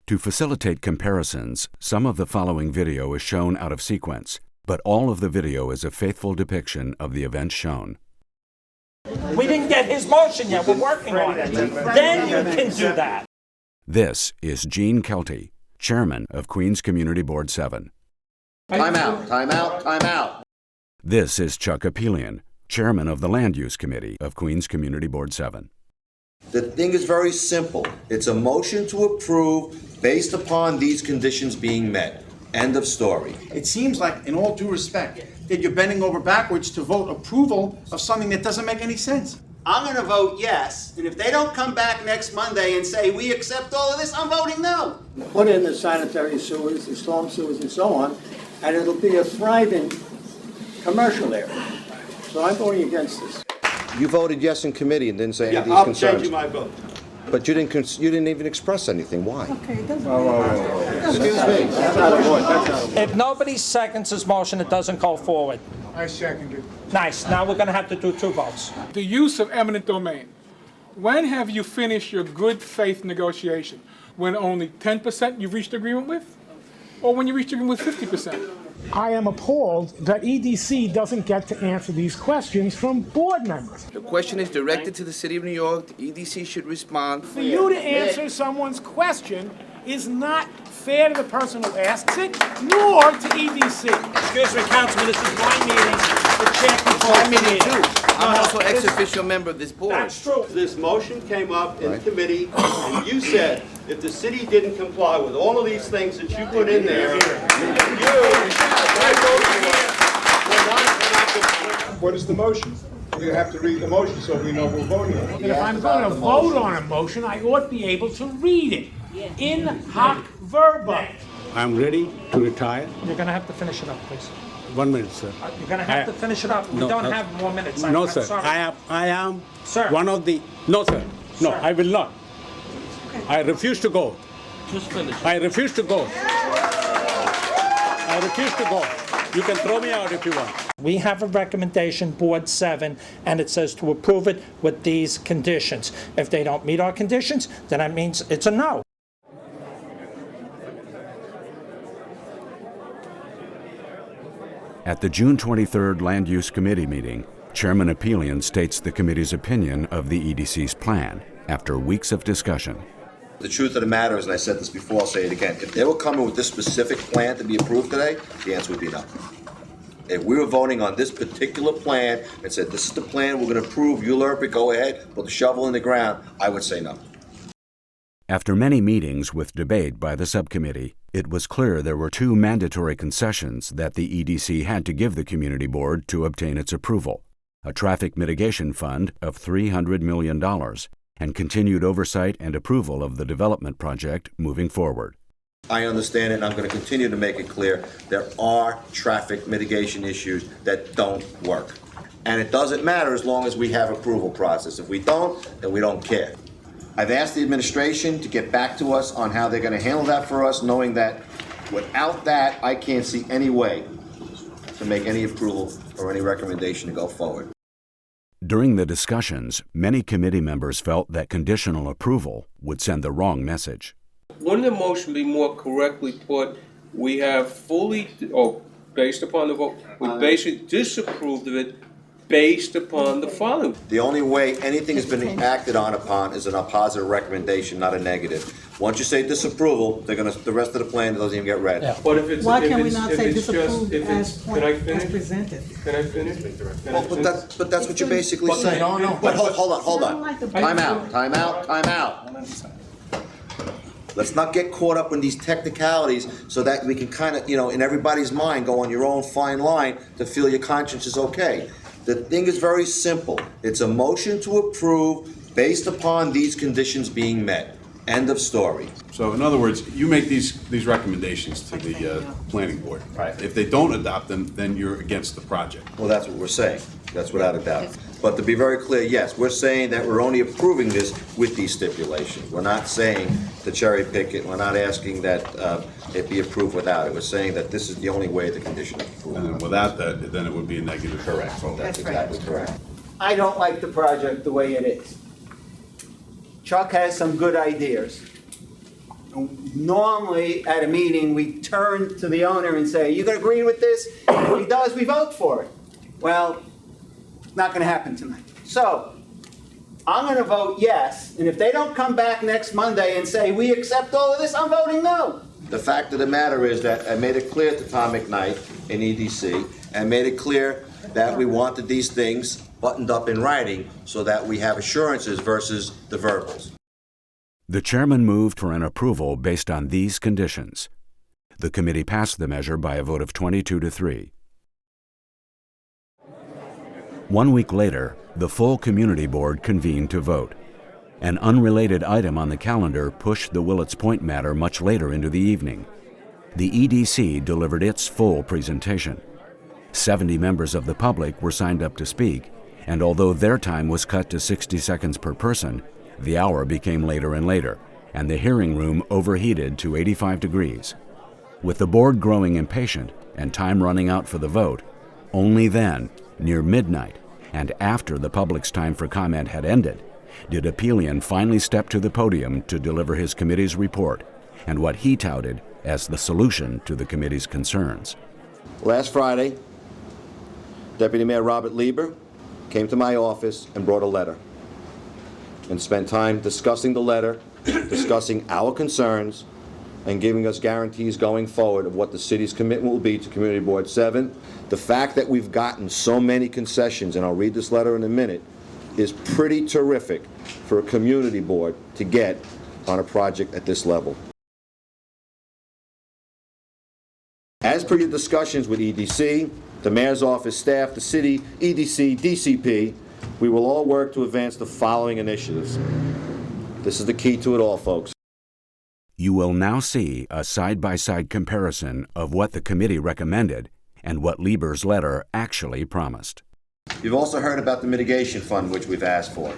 To facilitate comparisons, some of the following video is shown out of sequence, but all of the video is a faithful depiction of the events shown. We didn't get his motion yet. We're working on it. Then you can do that. This is Gene Kelty, Chairman of Queens Community Board 7. Time out, time out, time out. This is Chuck Apelian, Chairman of the Land Use Committee of Queens Community Board 7. The thing is very simple. It's a motion to approve based upon these conditions being met. End of story. It seems like, in all due respect, that you're bending over backwards to vote approval of something that doesn't make any sense. I'm going to vote yes, and if they don't come back next Monday and say we accept all of this, I'm voting no. Put in the sanitary sewers, the storm sewers, and so on, and it'll be a thriving commercial area. So I'm voting against this. You voted yes in committee and didn't say any of these I'm concerns. changing my vote. But you didn't even express anything. Why? Okay, it doesn't matter. Excuse me. That's not a vote. That's not a vote. If nobody seconds his motion, it doesn't go forward. I second it. Nice. Now we're going to have to do two votes. The use of eminent domain. When have you finished your good faith negotiation? When only 10% you've reached agreement with? Or when you reached agreement with 50%? I am appalled that EDC doesn't get to answer these questions from board members. The question is directed to the City of New York. The EDC should respond. For you to answer someone's question is not fair to the person who asks it, nor to EDC. Excuse me, Councilman, this is my meeting. The chair controls I'm the meeting meeting. too. I'm also ex-official member of this board. That's true. This motion came up in committee, and you said if the city didn't comply with all of these things that you put in there, What is the motion? You have to read the motion so we know we're voting on it. If I'm going to vote on a motion, I ought to be able to read it in hoc verba. I'm ready to retire. You're going to have to finish it up, please. 1 minute, sir. You're going to have to finish it up. We No, don't no. have more minutes. No, I'm sir. sorry. I am Sir. one of the. No, sir. No, Sir. I will not. I refuse to go. Just finish. I refuse to go. I refuse to go. You can throw me out if you want. We have a recommendation, Board 7, and it says to approve it with these conditions. If they don't meet our conditions, then that means it's a no. At the June 23rd Land Use Committee meeting, Chairman Apelian states the committee's opinion of the EDC's plan after weeks of discussion. The truth of the matter is, and I said this before, I'll say it again, if they were coming with this specific plan to be approved today, the answer would be no. If we were voting on this particular plan and said, this is the plan we're going to approve, you LRP, go ahead, put the shovel in the ground, I would say no. After many meetings with debate by the subcommittee, it was clear there were two mandatory concessions that the EDC had to give the community board to obtain its approval: a traffic mitigation fund of $300 million and continued oversight and approval of the development project moving forward. I understand it, and I'm going to continue to make it clear, there are traffic mitigation issues that don't work. And it doesn't matter as long as we have approval process. If we don't, then we don't care. I've asked the administration to get back to us on how they're going to handle that for us, knowing that without that, I can't see any way to make any approval or any recommendation to go forward. During the discussions, many committee members felt that conditional approval would send the wrong message. Wouldn't the motion be more correctly put, we have fully, based upon the vote, we basically disapproved of it based upon the following? The only way anything has been acted on upon is a positive recommendation, not a negative. Once you say disapproval, the rest of the plan doesn't even get read. Yeah. But if it's, Why if can we it's, not if say it's just, disapproved if it's, can I finish? as presented? Can I finish? Can I Well, finish? but that's what you're basically saying. But hold on. Time out. Let's not get caught up in these technicalities so that we can kind of, in everybody's mind, go on your own fine line to feel your conscience is okay. The thing is very simple. It's a motion to approve based upon these conditions being met. End of story. So in other words, you make these recommendations to the planning board. Right. If they don't adopt them, then you're against the project. Well, that's what we're saying. That's without a doubt. But to be very clear, yes, we're saying that we're only approving this with these stipulations. We're not saying to cherry pick it. We're not asking that it be approved without it. We're saying that this is the only way the condition is approved. And without that, then it would be a negative. Correct. That's exactly correct. I don't like the project the way it is. Chuck has some good ideas. Normally, at a meeting, we turn to the owner and say, you gonna agree with this? If he does, we vote for it. Well, not gonna happen tonight. So, I'm gonna vote yes, and if they don't come back next Monday and say, we accept all of this, I'm voting no. The fact of the matter is that I made it clear to Tom McKnight in EDC, and made it clear that we wanted these things buttoned up in writing so that we have assurances versus the verbals. The chairman moved for an approval based on these conditions. The committee passed the measure by a vote of 22-3. 1 week later, the full community board convened to vote. An unrelated item on the calendar pushed the Willets Point matter much later into the evening. The EDC delivered its full presentation. 70 members of the public were signed up to speak, and although their time was cut to 60 seconds per person, the hour became later and later, and the hearing room overheated to 85 degrees. With the board growing impatient and time running out for the vote, only then, near midnight, and after the public's time for comment had ended, did Apelian finally step to the podium to deliver his committee's report and what he touted as the solution to the committee's concerns. Last Friday, Deputy Mayor Robert Lieber came to my office and brought a letter and spent time discussing the letter, discussing our concerns, and giving us guarantees going forward of what the city's commitment will be to Community Board 7. The fact that we've gotten so many concessions, and I'll read this letter in a minute, is pretty terrific for a community board to get on a project at this level. As per your discussions with EDC, the mayor's office staff, the city, EDC, DCP, we will all work to advance the following initiatives. This is the key to it all, folks. You will now see a side-by-side comparison of what the committee recommended and what Lieber's letter actually promised. You've also heard about the mitigation fund, which we've asked for.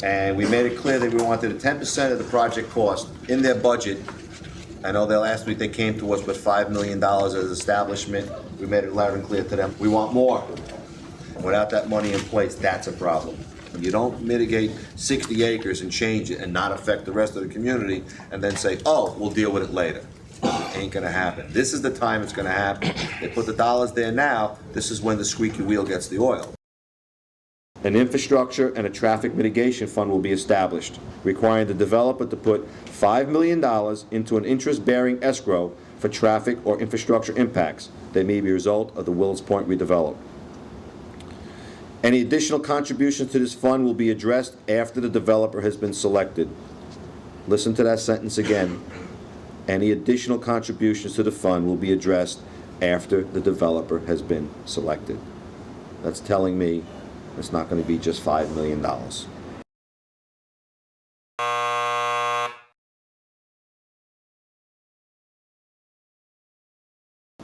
And we made it clear that we wanted 10% of the project cost in their budget. I know that last week they came to us with $5 million as an establishment. We made it loud and clear to them. We want more. Without that money in place, that's a problem. You don't mitigate 60 acres and change it and not affect the rest of the community and then say, oh, we'll deal with it later. It ain't gonna happen. This is the time it's gonna happen. They put the dollars there now. This is when the squeaky wheel gets the oil. An infrastructure and a traffic mitigation fund will be established, requiring the developer to put $5 million into an interest-bearing escrow for traffic or infrastructure impacts that may be a result of the Willets Point redevelopment. Any additional contributions to this fund will be addressed after the developer has been selected. Listen to that sentence again. Any additional contributions to the fund will be addressed after the developer has been selected. That's telling me it's not going to be just $5 million.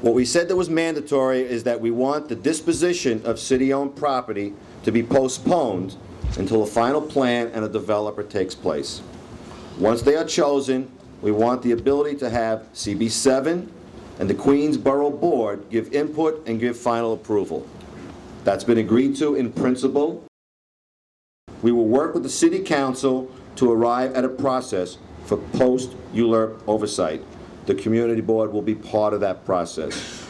What we said that was mandatory is that we want the disposition of city-owned property to be postponed until a final plan and a developer takes place. Once they are chosen, we want the ability to have CB7 and the Queensborough Board give input and give final approval. That's been agreed to in principle. We will work with the City Council to arrive at a process for post-ULURP oversight. The Community Board will be part of that process.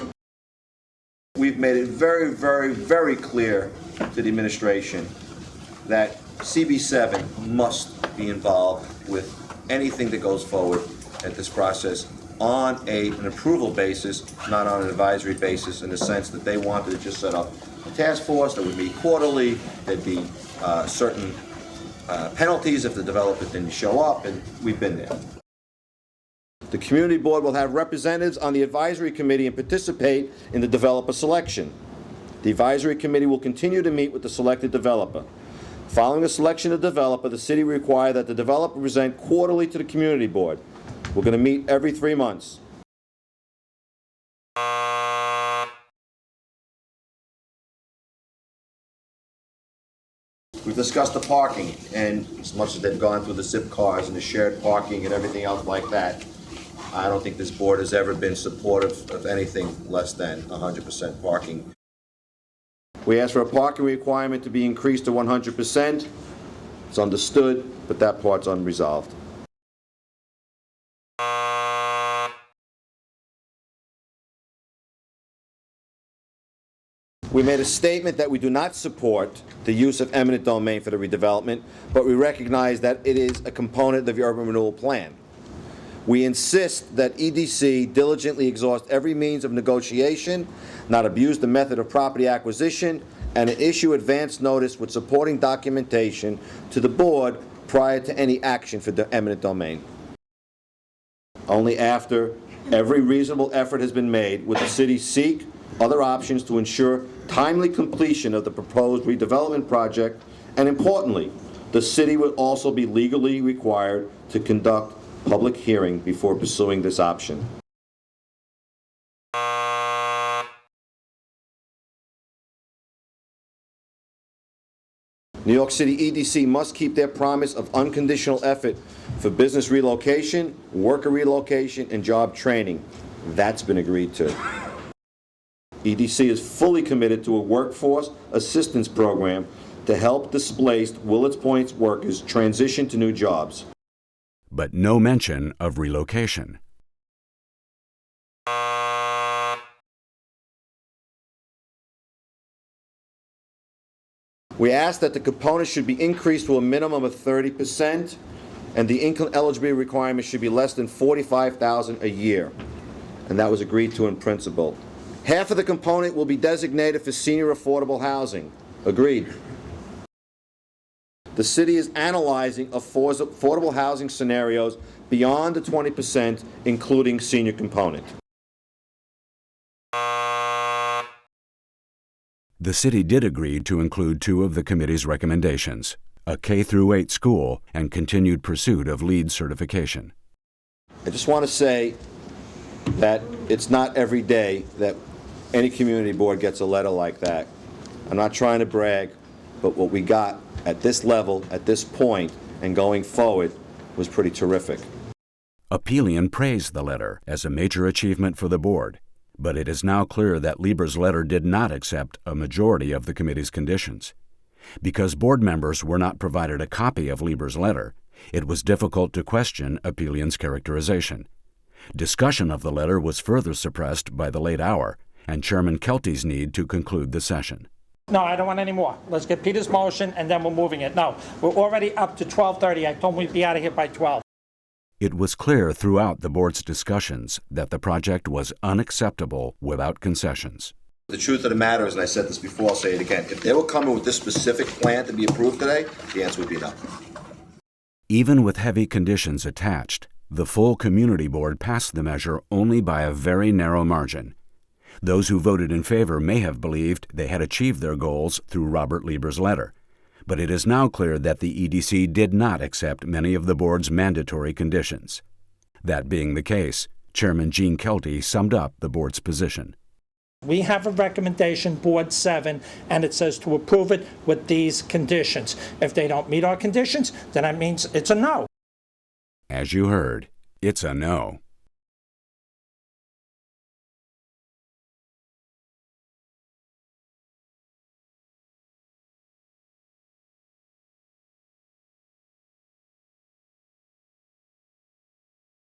We've made it very, very, very clear to the administration that CB7 must be involved with anything that goes forward at this process on an approval basis, not on an advisory basis, in the sense that they wanted to just set up a task force that would meet quarterly. There'd be certain penalties if the developer didn't show up, and we've been there. The Community Board will have representatives on the advisory committee and participate in the developer selection. The advisory committee will continue to meet with the selected developer. Following the selection of the developer, the city will require that the developer present quarterly to the Community Board. We're going to meet every 3 months. We've discussed the parking, and as much as they've gone through the zip cars and the shared parking and everything else like that, I don't think this board has ever been supportive of anything less than 100% parking. We asked for a parking requirement to be increased to 100%. It's understood, but that part's unresolved. We made a statement that we do not support the use of eminent domain for the redevelopment, but we recognize that it is a component of the urban renewal plan. We insist that EDC diligently exhaust every means of negotiation, not abuse the method of property acquisition, and issue advance notice with supporting documentation to the board prior to any action for the eminent domain. Only after every reasonable effort has been made would the city seek other options to ensure timely completion of the proposed redevelopment project, and importantly, the city would also be legally required to conduct public hearing before pursuing this option. New York City EDC must keep their promise of unconditional effort for business relocation, worker relocation, and job training. That's been agreed to. EDC is fully committed to a workforce assistance program to help displaced Willets Point workers transition to new jobs. But no mention of relocation. We asked that the components should be increased to a minimum of 30%, and the income eligibility requirement should be less than $45,000 a year, and that was agreed to in principle. Half of the component will be designated for senior affordable housing. Agreed. The city is analyzing affordable housing scenarios beyond the 20%, including senior component. The city did agree to include two of the committee's recommendations, a K-8 school and continued pursuit of LEED certification. I just want to say that it's not every day that any community board gets a letter like that. I'm not trying to brag, but what we got at this level, at this point, and going forward was pretty terrific. Apelian praised the letter as a major achievement for the board, but it is now clear that Lieber's letter did not accept a majority of the committee's conditions. Because board members were not provided a copy of Lieber's letter, it was difficult to question Apelian's characterization. Discussion of the letter was further suppressed by the late hour and Chairman Kelty's need to conclude the session. No, I don't want any more. Let's get Peter's motion, and then we're moving it. No, we're already up to 12:30. I told him we'd be out of here by 12. It was clear throughout the board's discussions that the project was unacceptable without concessions. The truth of the matter is, and I said this before, I'll say it again, if they were coming with this specific plan to be approved today, the answer would be no. Even with heavy conditions attached, the full community board passed the measure only by a very narrow margin. Those who voted in favor may have believed they had achieved their goals through Robert Lieber's letter, but it is now clear that the EDC did not accept many of the board's mandatory conditions. That being the case, Chairman Gene Kelty summed up the board's position. We have a recommendation, Board 7, and it says to approve it with these conditions. If they don't meet our conditions, then that means it's a no. As you heard, it's a no.